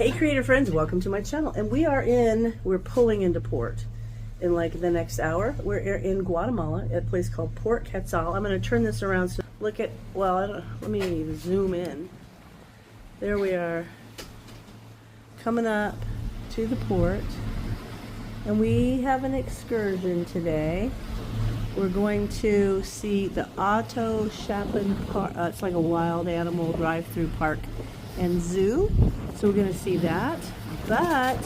Hey creator friends, welcome to my channel. And we're pulling into port in like the next hour. We're in Guatemala at a place called Port Quetzal. I'm going to turn this around so look at, well, let me zoom in. There we are, coming up to the port. And we have an excursion today. We're going to see the Otto Chapin Park. It's like a wild animal drive-through park and zoo. So we're going to see that. But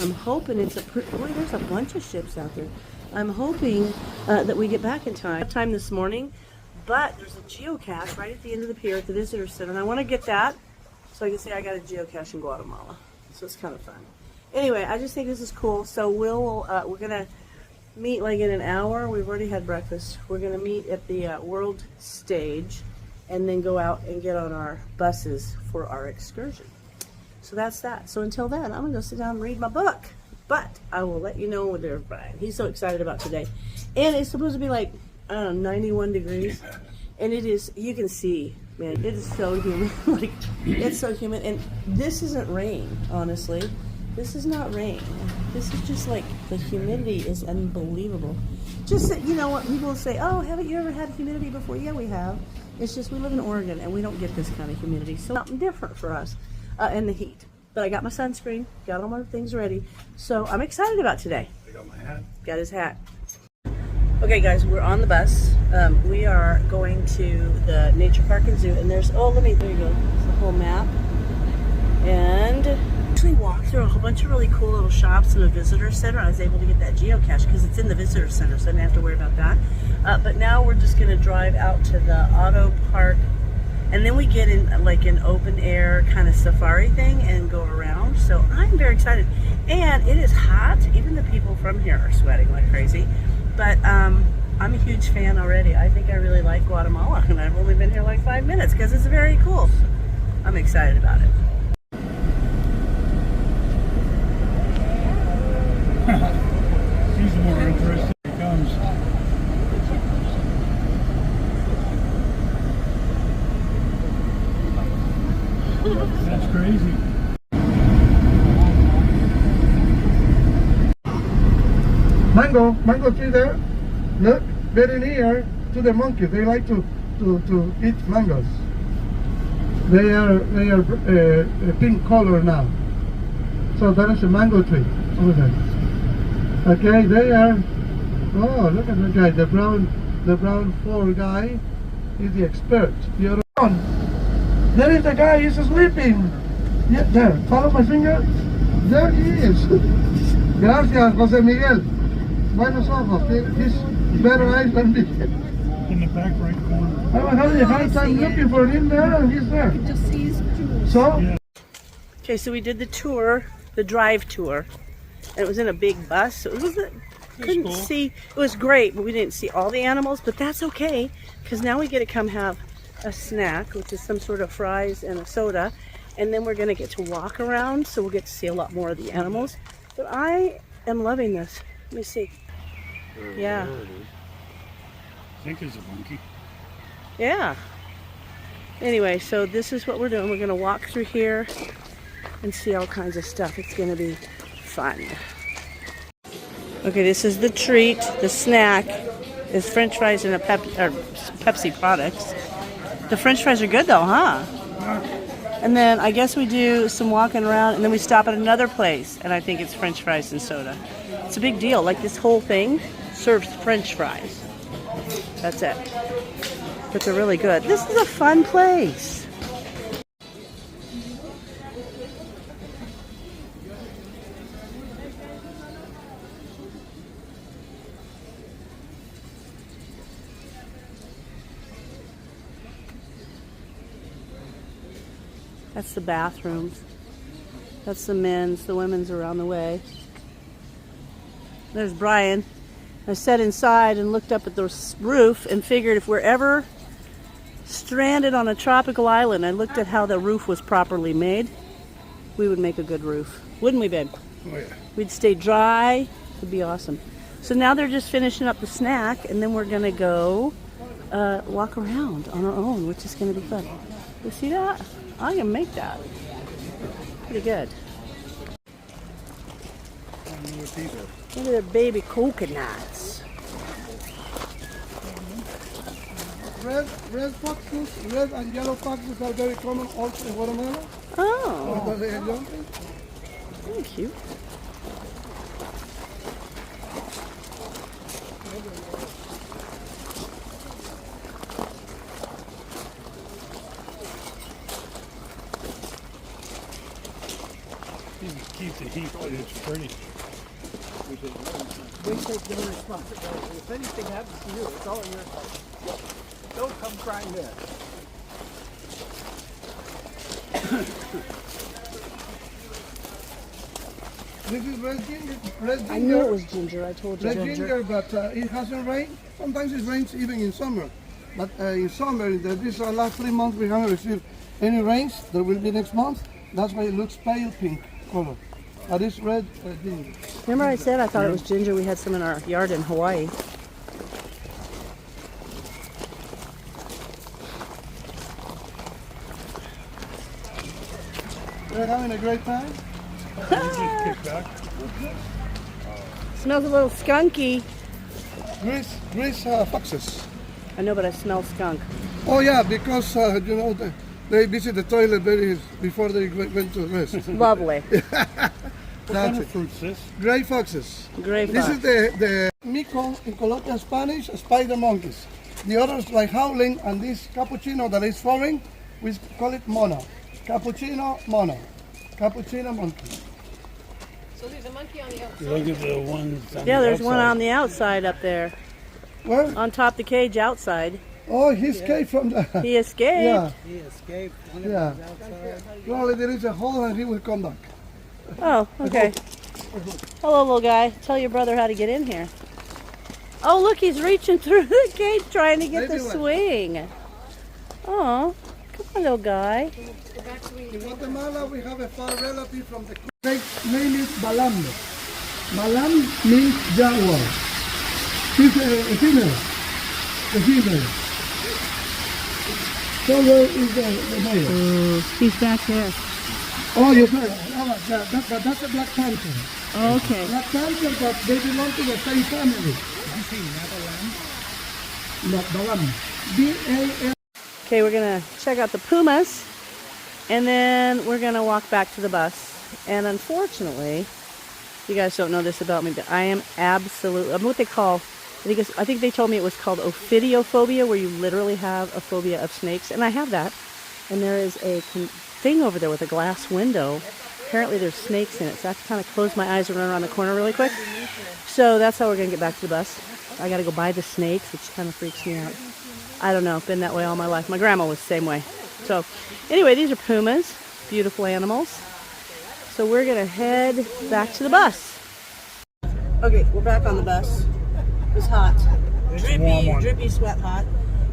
I'm hoping it's boy, there's a bunch of ships out there. I'm hoping that we get back in time this morning. But there's a geocache right at the end of the pier at the visitor center, and I want to get that so I can say I got a geocache in Guatemala. So it's kind of fun. Anyway, I just think this is cool. So we're gonna meet like in an hour. We've already had breakfast. We're gonna meet at the world stage and then go out and get on our buses for our excursion. So that's that. So until then, I'm gonna go sit down and read my book. But I will let you know whether Brian, he's so excited about today. And it's supposed to be like, I don't know, 91 degrees. And it is, you can see, man, it is so humid. Like, it's so humid. And this isn't rain, honestly. This is not rain. This is just like, the humidity is unbelievable. Just that, you know what, people say, oh, haven't you ever had humidity before? Yeah, we have. It's just we live in Oregon and we don't get this kind of humidity. So something different for us and the heat. But I got my sunscreen, got all my things ready. So I'm excited about today. I got my hat. Got his hat. Okay guys, we're on the bus. We are going to the nature park and zoo, and there's, oh, there you go, there's the whole map. And actually walked through a whole bunch of really cool little shops in the visitor center. I was able to get that geocache because it's in the visitor center, so I didn't have to worry about that. But now we're just gonna drive out to the auto park, and then we get in like an open air kind of safari thing and go around. So I'm very excited. And it is hot. Even the people from here are sweating like crazy. But I'm a huge fan already. I think I really like Guatemala, and I've only been here like 5 minutes because it's very cool. I'm excited about it. He's more interested when it comes. That's crazy. Mango tree there. Look, very near to the monkeys. They like to eat mangoes. They are pink color now. So that is a mango tree over there. Okay, they are. Oh, look at the guy. The brown fur guy is the expert. The other one. There is the guy. He's sleeping. Yeah, there. Follow my finger. There he is. Gracias, Jose Miguel. Buenos ojos. He's better eyes than me. In the back right corner. I was having a hard time looking for him there, and he's there. Just sees So? Yeah. Okay, so we did the tour, the drive tour, and it was in a big bus. So it was couldn't cool. see. It was great, but we didn't see all the animals. But that's okay, because now we get to come have a snack, which is some sort of fries and a soda, and then we're going to get to walk around. So we'll get to see a lot more of the animals. But I am loving this. Let me see. Yeah. I think it's a monkey. Yeah. Anyway, so this is what we're doing. We're going to walk through here and see all kinds of stuff. It's going to be fun. Okay, this is the treat. The snack is French fries and a Pepsi products. The French fries are good though, huh? And then I guess we do some walking around, and then we stop at another place, and I think it's French fries and soda. It's a big deal. Like this whole thing serves French fries. That's it. But they're really good. This is a fun place. That's the bathrooms. That's the men's. The women's are on the way. There's Brian. I sat inside and looked up at the roof and figured if we're ever stranded on a tropical island, I looked at how the roof was properly made, we would make a good roof. Wouldn't we, babe? Oh yeah. We'd stay dry. It'd be awesome. So now they're just finishing up the snack, and then we're going to go walk around on our own, which is going to be fun. You see that? I can make that. Pretty good. Look at their baby coconuts. Red foxes, red and yellow foxes are very common also in Guatemala. Oh, They are young. very cute. Keep the heat, but it's pretty. We take no responsibility. If anything happens to you, it's all your fault. Don't come crying there. This is red ginger. Red ginger. I knew it was ginger. I told you. Red ginger, but it hasn't rained. Sometimes it rains even in summer. But in summer, in these last 3 months, we haven't received any rains. There will be next month. That's why it looks pale pink color. That is red ginger. Remember I said I thought it was ginger? We had some in our yard in Hawaii. They're having a great time. Just kick back. Smells a little skunky. Grease foxes. I know, but I smell skunk. Oh yeah, because you know they visit the toilet before they went to rest. Lovely. What kind of fruit's this? Gray foxes. Gray This fox. is the mico in Colombian Spanish, spider monkeys. The others like howling, and this cappuccino that is foreign, we call it mono. Cappuccino mono. Cappuccino monkey. So there's a monkey on the outside. Look at the ones on Yeah, the there's one outside. on the outside up there. Where? On top the cage outside. Oh, he escaped from the. He escaped. Yeah, He escaped. yeah. Probably there is a hole and he will come back. Oh, okay. Hello, little guy. Tell your brother how to get in here. Oh, look, he's reaching through the cage trying to get the Baby one. swing. Oh, come on, little guy. In Guatemala, we have a far relative from the name is Balam. Balam means jaguar. She's a female. A female. So where is the male? He's back there. Oh, yes, sir. That's a black panther. Oh, okay. Black panther, but they belong to the same family. Not Balam. B-A-L. Okay, we're going to check out the Pumas, and then we're going to walk back to the bus. And unfortunately, you guys don't know this about me, but I am absolutely, I'm what they call, I think they told me it was called ophidiophobia, where you literally have a phobia of snakes, and I have that. And there is a thing over there with a glass window. Apparently there's snakes in it, so I have to kind of close my eyes and run around the corner really quick. So that's how we're going to get back to the bus. I got to go buy the snakes, which kind of freaks me out. I don't know, been that way all my life. My grandma was the same way. So anyway, these are Pumas, beautiful animals. So we're going to head back to the bus. Okay, we're back on the bus. It was hot. warm. Drippy sweat hot.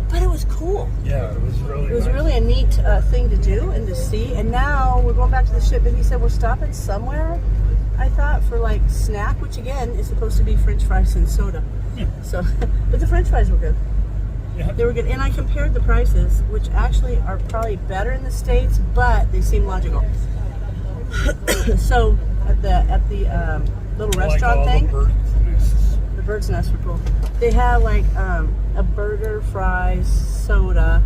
But it was cool. Yeah, it was really It was nice. really a neat thing to do and to see. And now we're going back to the ship, and he said we're stopping somewhere, I thought, for like snack, which again is supposed to be French fries and soda. So, but the French fries were good. Yeah. They were good, and I compared the prices, which actually are probably better in the States, but they seem logical. So at the little restaurant all thing, the birds' nests. the bird's nest were cool. They had like a burger, fries, soda,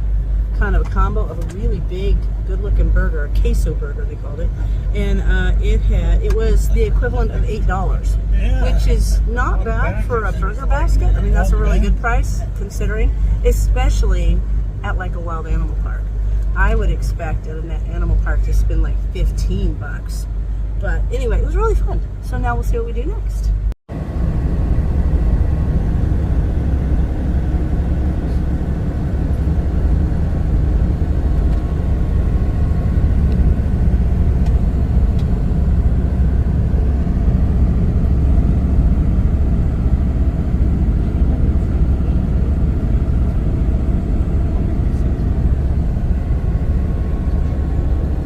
kind of a combo of a really big, good-looking burger, a queso burger they called it, and it was the equivalent of $8, Yeah. which is not bad for a burger basket. I mean, that's a really good price considering, especially at like a wild animal park. I would expect at an animal park to spend like $15. But anyway, it was really fun. So now we'll see what we do next.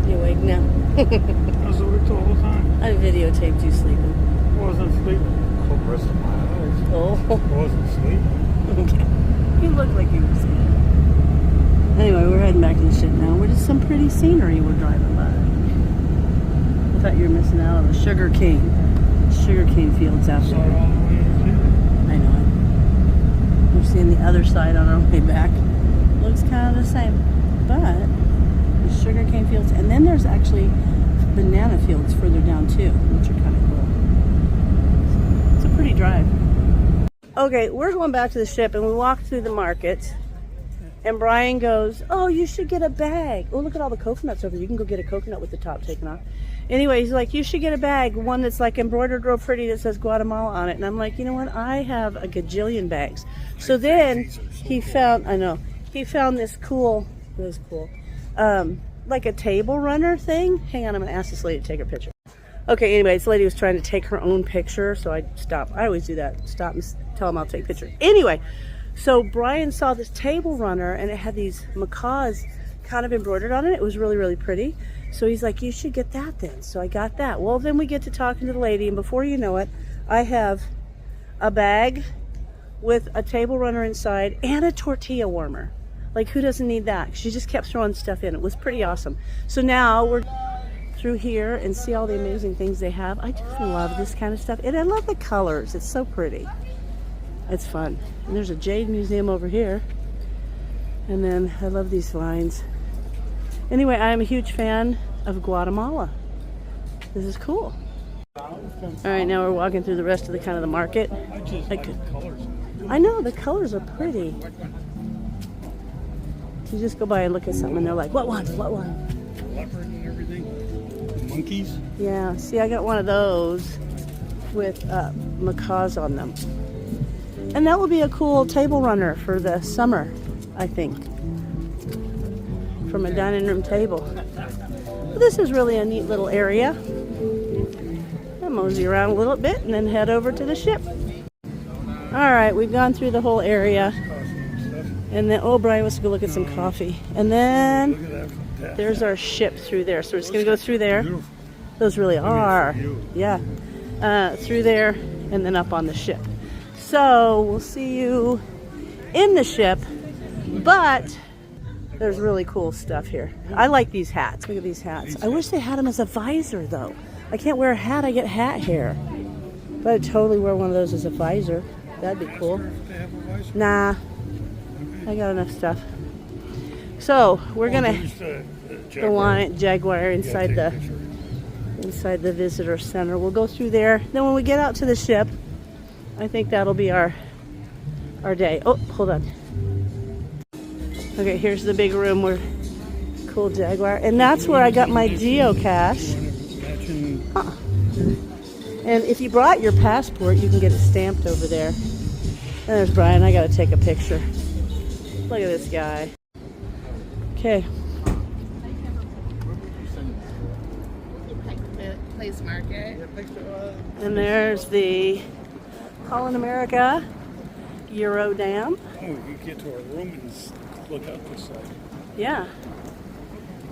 You awake now? That's what we're told all the time. I videotaped you sleeping. I wasn't sleeping. Cold rest of my eyes. Oh, I wasn't sleeping. okay. You look like you were sleeping. Anyway, we're heading back to the ship now. We're just some pretty scenery we're driving by. thought you were missing out on the sugar cane fields out Saw it there. all the way to I know it. We're seeing the other side on our way back. Looks kind of the same, but the sugar cane fields, and then there's actually banana fields further down too, which are kind of cool. It's a pretty drive. Okay, we're going back to the ship, and we walked through the market, and Brian goes, "Oh, you should get a bag. Oh, look at all the coconuts over there. You can go get a coconut with the top taken off." Anyway, he's like, "You should get a bag, one that's like embroidered real pretty that says Guatemala on it." And I'm like, you know what? I have a gajillion bags. So then he found, he found this cool, like a table runner thing. Hang on, I'm gonna ask this lady to take her picture. Okay, anyway, this lady was trying to take her own picture, so I stopped. I always do that. Stop and tell them I'll take a picture. Anyway, so Brian saw this table runner, and it had these macaws kind of embroidered on it. It was really, really pretty. So he's like, "You should get that then." So I got that. Well, then we get to talking to the lady, and before you know it, I have a bag with a table runner inside and a tortilla warmer. Like, who doesn't need that? She just kept throwing stuff in. It was pretty awesome. So now we're through here and see all the amazing things they have. I just love this kind of stuff. And I love the colors. It's so pretty. It's fun. And there's a jade museum over here. And then I love these vines. Anyway, I am a huge fan of Guatemala. This is cool. All right, now we're walking through the rest of the kind of the market. I just like colors. I know, the colors are pretty. You just go by and look at something and they're like, "What one? What one?" Leopard and everything. The monkeys. Yeah, see, I got one of those with macaws on them. And that will be a cool table runner for the summer, I think. From a dining room table. But this is really a neat little area. I'll mosey around a little bit and then head over to the ship. Alright, we've gone through the whole area. And then, oh, Brian wants to go look at some coffee. And then there's our ship through there. So we're just going to go through there. Those really are. Yeah. Through there and then up on the ship. So we'll see you in the ship. But there's really cool stuff here. I like these hats. Look at these hats. I wish they had them as a visor, though. I can't wear a hat. I get hat hair. But I'd totally wear one of those as a visor. That'd be cool. Nah. I got enough stuff. So we're gonna the Lion Jaguar inside the visitor center. We'll go through there. Then when we get out to the ship, I think that'll be our day. Oh, hold on. Okay, here's the big room where cool Jaguar, and that's where I got my geocache. Huh. And if you brought your passport, you can get it stamped over there. And there's Brian. I gotta take a picture. Look at this guy. Okay. Place market. And there's the Holland America Euro Dam. Oh, we get to our room and look out this side. Yeah.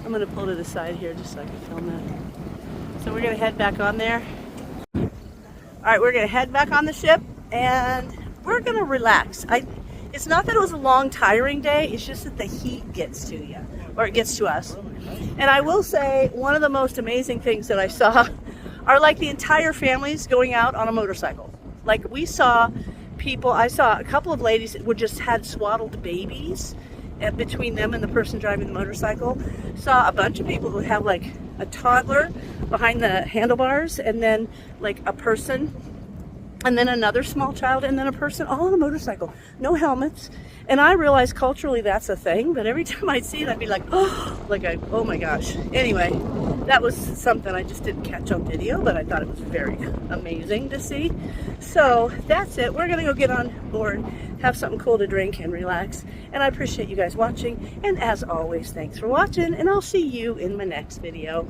I'm going to pull to the side here just so I can film that. So we're going to head back on there. All right, we're going to head back on the ship and we're going to relax. It's not that it was a long, tiring day. It's just that the heat gets to you, or it gets to us. And I will say, one of the most amazing things that I saw are like the entire families going out on a motorcycle. Like we saw people, I saw a couple of ladies that just had swaddled babies between them and the person driving the motorcycle. Saw a bunch of people who have like a toddler behind the handlebars, and then like a person, and then another small child, and then a person, all on a motorcycle, no helmets. And I realize culturally that's a thing, but every time I'd see it, I'd be like, oh my gosh. Anyway, that was something I just didn't catch on video, but I thought it was very amazing to see. So that's it. We're gonna go get on board, have something cool to drink and relax. And I appreciate you guys watching. And as always, thanks for watching, and I'll see you in my next video.